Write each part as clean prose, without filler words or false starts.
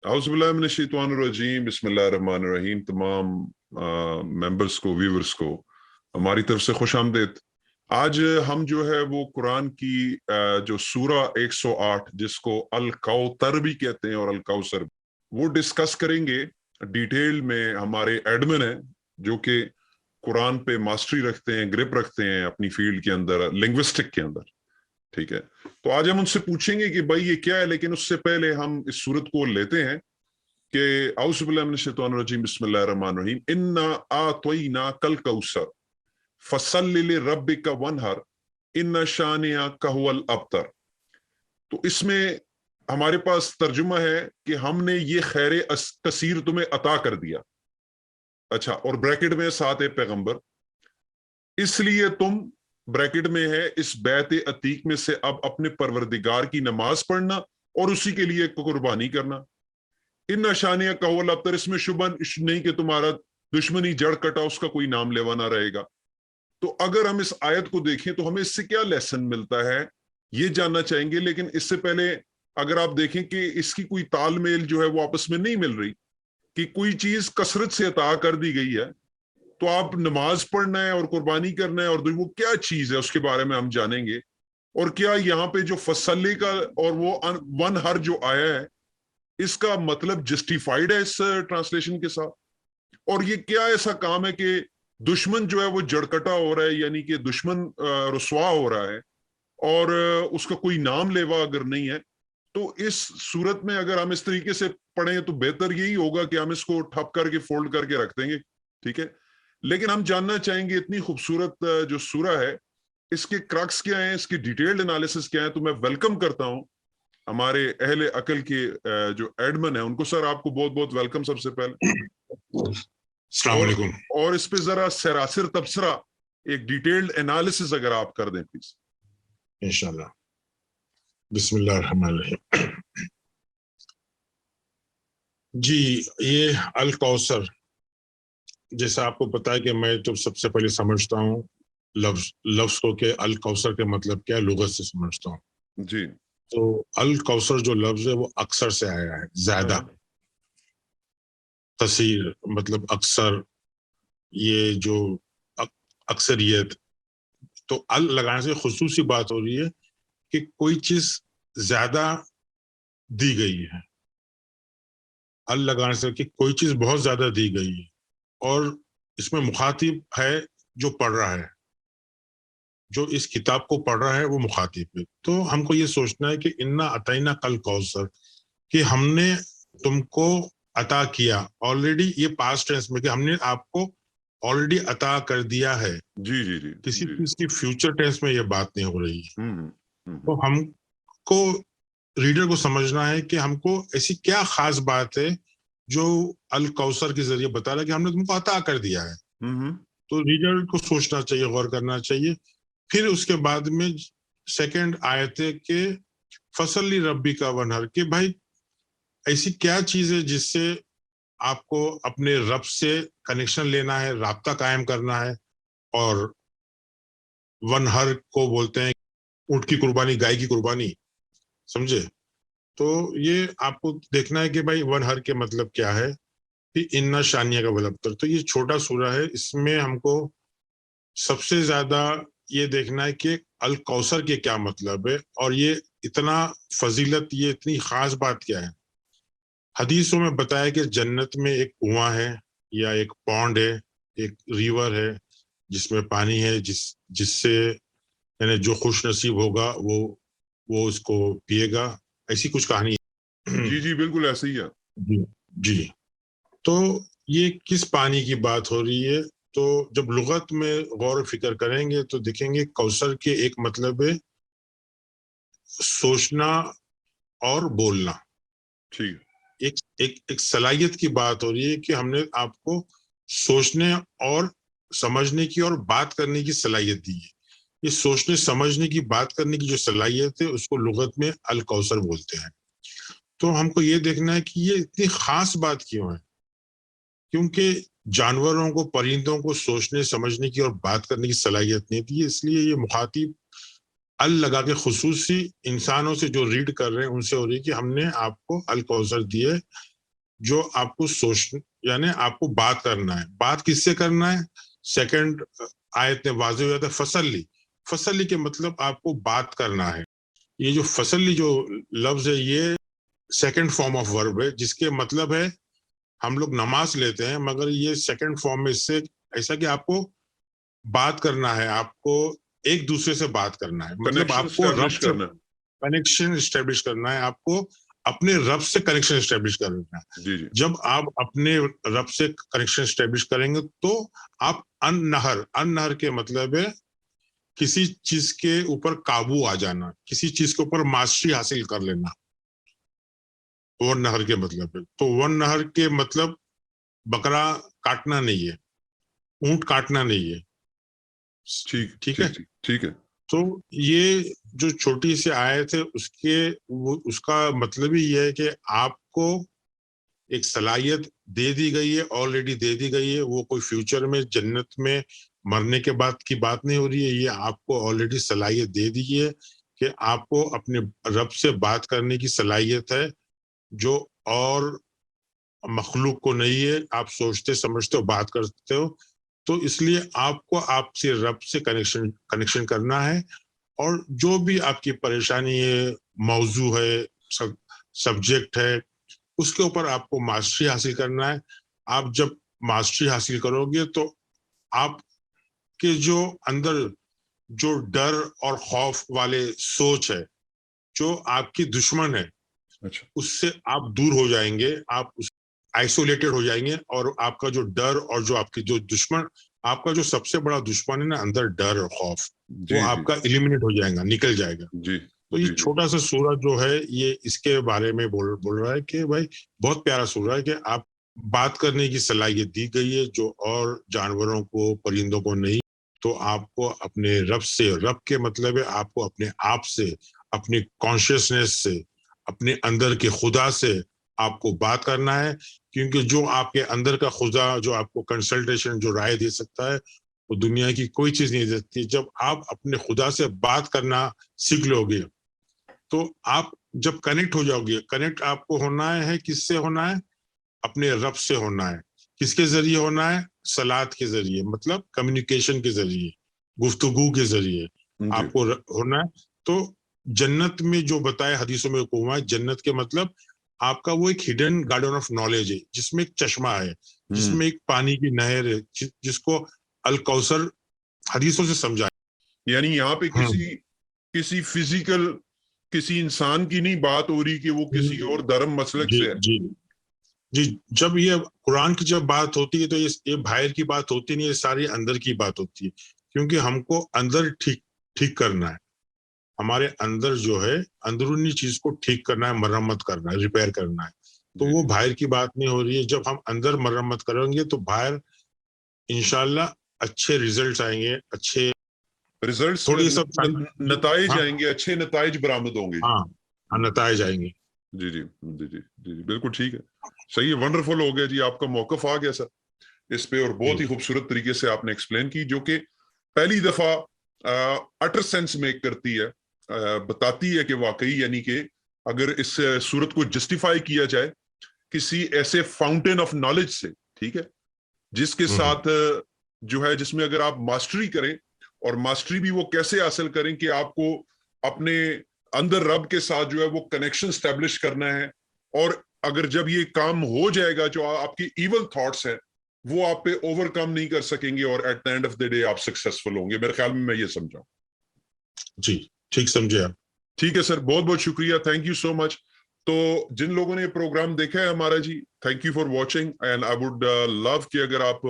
औज़ुबिल्लाहिमिनश्शैतानिर्रजीम बिस्मिल्लाहिर्रहमानिर्रहीम। तमाम मेंबर्स को, व्यूवर्स को हमारी तरफ से खुशामदीद। आज हम जो है वो कुरान की जो सूरा 108 जिसको अल कौतर भी कहते हैं और अल कौसर, वो डिस्कस करेंगे डिटेल में। हमारे एडमिन हैं जो कि कुरान पे मास्टरी रखते हैं, ग्रिप रखते हैं अपनी फील्ड के अंदर, लिंग्विस्टिक के अंदर। ठीक है, तो आज हम उनसे पूछेंगे कि भाई ये क्या है, लेकिन उससे पहले हम इस सूरत को लेते हैं कि औज़ुबिल्लाहिमिनश्शैतानिर्रजीम बिस्मिल्लाहिर्रहमानिर्रहीम। इन्ना आतैना कल कौसर फसल्लि लिरब्बिका वनहर इन्ना शानिअका हुवल अब्तर। तो इसमें हमारे पास तर्जुमा है कि हमने ये खैर कसीर तुम्हें अता कर दिया। अच्छा, और ब्रैकेट में साथ है पैगंबर, इसलिए तुम, ब्रैकेट में है, इस बैत अतीक में से अब अपने परवरदिगार की नमाज पढ़ना और उसी के लिए कुर्बानी करना। इन निशानियां का हुवल अब्तर, इसमें शुबा नहीं कि तुम्हारा दुश्मनी जड़ कटा उसका कोई नाम लेवाना रहेगा। तो अगर हम इस आयत को देखें तो हमें इससे क्या लेसन मिलता है ये जानना चाहेंगे। लेकिन इससे पहले अगर आप देखें कि इसकी कोई तालमेल जो है वो आपस में नहीं मिल रही, कि कोई चीज कसरत से अता कर दी गई है तो आप नमाज पढ़ना है और कुर्बानी करना है, और वो क्या चीज है उसके बारे में हम जानेंगे। और क्या यहाँ पे जो फसले का और वो वन हर जो आया है इसका मतलब जस्टिफाइड है इस ट्रांसलेशन के साथ, और ये क्या ऐसा काम है कि दुश्मन जो है वो जड़कटा हो रहा है, यानी कि दुश्मन रुसवा हो रहा है और उसका कोई नाम लेवा अगर नहीं है। तो इस सूरत में अगर हम इस तरीके से पढ़ें तो बेहतर यही होगा कि हम इसको ठप करके फोल्ड करके रख देंगे। ठीक है, लेकिन हम जानना चाहेंगे इतनी खूबसूरत जो सूरा है इसके क्रक्स क्या है, इसकी डिटेल्ड एनालिसिस क्या है। तो मैं वेलकम करता हूं हमारे अहले अकल के जो एडमन है उनको। सर आपको बहुत बहुत वेलकम सबसे पहले। अस्सलाम वालेकुम। और इस पे जरा सरासिर तबसरा एक डिटेल्ड एनालिसिस अगर आप कर दें प्लीज। इंशाल्लाह। बिस्मिल्लाहिर्रहमानिर्रहीम। जी, ये अल कौसर, जैसा आपको पता है कि मैं तो सबसे पहले समझता हूँ लफ्ज को कि अल कौसर के मतलब क्या है, लुगत से समझता हूँ जी। तो अल कौसर जो लफ्ज है वो अक्सर से आया है, ज्यादा, कसीर मतलब अक्सर, ये जो अक्सरियत। तो अल लगाने से खुसूसी बात हो रही है कि कोई चीज ज्यादा दी गई है। अल लगाने से कि कोई चीज बहुत ज्यादा दी गई है, और इसमें मुखातिब है जो पढ़ रहा है, जो इस किताब को पढ़ रहा है वो मुखातिब है। तो हमको ये सोचना है कि इन्ना अतैना कल कौसर, कि हमने तुमको अता किया, ऑलरेडी, ये पास्ट टेंस में कि हमने आपको ऑलरेडी अता कर दिया है। जी जी जी, किसी चीज की फ्यूचर टेंस में ये बात नहीं हो रही है। तो हमको, रीडर को समझना है कि हमको ऐसी क्या खास बात है जो अल कौसर के जरिए बता रहा है कि हमने तुमको अता कर दिया है। तो रीडर को सोचना चाहिए, गौर करना चाहिए। फिर उसके बाद में सेकंड आयत है कि फसली रब्बी का वनहर, कि भाई ऐसी क्या चीज है जिससे आपको अपने रब से कनेक्शन लेना है, राब्ता कायम करना है। और वनहर को बोलते हैं ऊंट की कुर्बानी, गाय की कुर्बानी, समझे। तो ये आपको देखना है कि भाई वनहर के मतलब क्या है, कि इन्ना शानिया का बलब्तर। तो ये छोटा सूरा है, इसमें हमको सबसे ज्यादा ये देखना है कि अल कौसर के क्या मतलब है, और ये इतना फजीलत, ये इतनी खास बात क्या है। हदीसों में बताया कि जन्नत में एक कुआं है या एक पॉन्ड है, एक रिवर है जिसमें पानी है, जिससे यानी जो खुश नसीब होगा वो उसको पिएगा। ऐसी कुछ कहानी है। जी जी, बिल्कुल ऐसे ही है। जी जी। तो ये किस पानी की बात हो रही है, तो जब लुगत में गौर फिक्र करेंगे तो देखेंगे कौसर के एक मतलब है सोचना और बोलना। ठीक, एक सलाहियत की बात हो रही है कि हमने आपको सोचने और समझने की और बात करने की सलाहियत दी है। ये सोचने समझने की बात करने की जो सलाहियत है उसको लुगत में अल कौसर बोलते हैं। तो हमको ये देखना है कि ये इतनी खास बात क्यों है, क्योंकि जानवरों को, परिंदों को सोचने समझने की और बात करने की सलाहियत नहीं थी, इसलिए ये मुखातिब अल लगा के खुसूसी इंसानों से जो रीड कर रहे हैं उनसे हो रही है कि हमने आपको अल कौसर दिए, جو آپ کو یعنی آپ کو بات کرنا ہے. بات کس سے کرنا ہے؟ سیکنڈ آیت میں واضح ہو جاتا ہے. فصل لی کے مطلب آپ کو بات کرنا ہے. یہ جو فصل لی جو لفظ ہے یہ سیکنڈ فارم آف ورب ہے, جس کے مطلب ہے ہم لوگ نماز لیتے ہیں, مگر یہ سیکنڈ فارم میں اس سے ایسا کہ آپ کو بات کرنا ہے, آپ کو ایک دوسرے سے بات کرنا ہے, مطلب آپ کو رب سے کنیکشن اسٹیبلش کرنا ہے, آپ کو اپنے رب سے کنیکشن اسٹیبلش کرنا ہے. جب آپ اپنے رب سے کنیکشن اسٹیبلش کریں گے تو آپ ان-نہر کے مطلب ہے کسی چیز کے اوپر قابو آ جانا, کسی چیز کے اوپر ماسٹری حاصل کر لینا. ون نہر کے مطلب ہے, تو ون نہر کے مطلب بکرا کاٹنا نہیں ہے, اونٹ کاٹنا نہیں ہے. ٹھیک ہے. تو یہ جو چھوٹی سی آیت ہے اس کا مطلب ہی یہ ہے کہ آپ کو ایک صلاحیت دے دی گئی ہے, آلریڈی دے دی گئی ہے. وہ کوئی فیوچر میں جنت میں مرنے کے بعد کی بات نہیں ہو رہی ہے, یہ آپ کو آلریڈی صلاحیت دے دی ہے کہ آپ کو اپنے رب سے بات کرنے کی صلاحیت ہے جو اور مخلوق کو نہیں ہے. آپ سوچتے سمجھتے ہو, بات کرتے ہو, تو اس لیے آپ کو آپ سے رب سے کنیکشن کرنا ہے. اور جو بھی آپ کی پریشانی ہے, موضوع ہے, سبجیکٹ ہے, اس کے اوپر آپ کو ماسٹری حاصل کرنا ہے. آپ جب ماسٹری حاصل کرو گے تو آپ کے جو اندر جو ڈر اور خوف والے سوچ ہے, جو آپ کی دشمن ہے, اس سے آپ دور ہو جائیں گے, آپ آئسولیٹڈ ہو جائیں گے. اور آپ کا جو ڈر اور جو آپ کی جو دشمن, آپ کا جو سب سے بڑا دشمن ہے نا اندر, ڈر اور خوف, وہ آپ کا ایلیمنیٹ ہو جائے گا, نکل جائے گا. تو یہ چھوٹا سا سورہ جو ہے یہ اس کے بارے میں بول رہا ہے کہ بھائی بہت پیارا سورہ ہے کہ آپ بات کرنے کی صلاحیت دی گئی ہے جو اور جانوروں کو, پرندوں کو نہیں. تو آپ کو اپنے رب سے, رب کے مطلب ہے آپ کو اپنے آپ سے, اپنی کانشیسنیس سے, اپنے اندر کے خدا سے آپ کو بات کرنا ہے. کیونکہ جو آپ کے اندر کا خدا جو آپ کو کنسلٹیشن, جو رائے دے سکتا ہے, وہ دنیا کی کوئی چیز نہیں دے سکتی. جب آپ اپنے خدا سے بات کرنا سیکھ لو گے تو آپ جب کنیکٹ ہو جاؤ گے, کنیکٹ آپ کو ہونا ہے کس سے ہونا ہے؟ اپنے رب سے ہونا ہے. کس کے ذریعے ہونا ہے؟ صلات کے ذریعے, مطلب کمیونیکیشن کے ذریعے, گفتگو کے ذریعے آپ کو ہونا ہے. تو جنت میں جو بتائے حدیثوں میں ہوا ہے, جنت کے مطلب آپ کا وہ ایک ہڈن گارڈن آف نالج ہے, جس میں ایک چشمہ ہے, جس میں ایک پانی کی نہر ہے, جس کو الکوثر حدیثوں سے سمجھا. یعنی یہاں پہ کسی فزیکل, کسی انسان کی نہیں بات ہو رہی کہ وہ کسی اور دھرم مسلک سے ہے. جی, جب یہ قرآن کی جب بات ہوتی ہے تو یہ باہر کی بات ہوتی نہیں, یہ ساری اندر کی بات ہوتی ہے. کیونکہ ہم کو اندر ٹھیک کرنا ہے, ہمارے اندر جو ہے اندرونی چیز کو ٹھیک کرنا ہے, مرمت کرنا ہے, ریپیئر کرنا ہے. تو وہ باہر کی بات نہیں ہو رہی ہے. جب ہم اندر مرمت کریں گے تو باہر انشاءاللہ اچھے ریزلٹس آئیں گے, اچھے نتائج آئیں گے, اچھے نتائج برآمد ہوں گے. ہاں, نتائج آئیں گے. جی بالکل ٹھیک ہے, صحیح ہے, ونڈرفل ہو گیا جی. آپ کا موقف آ گیا سر اس پہ, اور بہت ہی خوبصورت طریقے سے آپ نے ایکسپلین کی, جو کہ پہلی دفعہ اٹر سینس میک کرتی ہے, بتاتی ہے کہ واقعی یعنی کہ اگر اس صورت کو جسٹیفائی کیا جائے کسی ایسے فاؤنٹین آف نالج سے, ٹھیک ہے, جس کے ساتھ جو ہے, جس میں اگر آپ ماسٹری کریں, اور ماسٹری بھی وہ کیسے حاصل کریں کہ آپ کو اپنے اندر رب کے ساتھ جو ہے وہ کنیکشن اسٹیبلش کرنا ہے. اور اگر جب یہ کام ہو جائے گا, جو آپ کی ایول تھاٹس ہیں وہ آپ پہ اوور کم نہیں کر سکیں گے, اور at the end of the day آپ سکسیسفل ہوں گے. میرے خیال میں یہ سمجھا. جی ٹھیک سمجھے آپ. ٹھیک ہے سر, بہت بہت شکریہ, تھینک یو سو مچ. تو جن لوگوں نے یہ پروگرام دیکھا ہے ہمارا, جی thank you for watching, and I would love کہ اگر آپ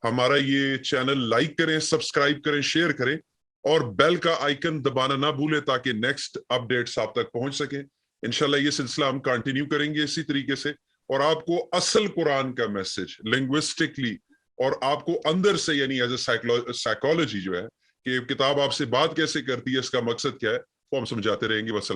ہمارا یہ چینل لائک کریں, سبسکرائب کریں, شیئر کریں, اور بیل کا آئیکن دبانا نہ بھولیں تاکہ نیکسٹ اپڈیٹس آپ تک پہنچ سکیں. انشاءاللہ یہ سلسلہ ہم کنٹینیو کریں گے اسی طریقے سے, اور آپ کو اصل قرآن کا میسج لنگوسٹکلی اور آپ کو اندر سے, یعنی ایز اے سائیکالوجی جو ہے کہ کتاب آپ سے بات کیسے کرتی ہے, اس کا مقصد کیا ہے, وہ ہم سمجھاتے رہیں گے. والسلام.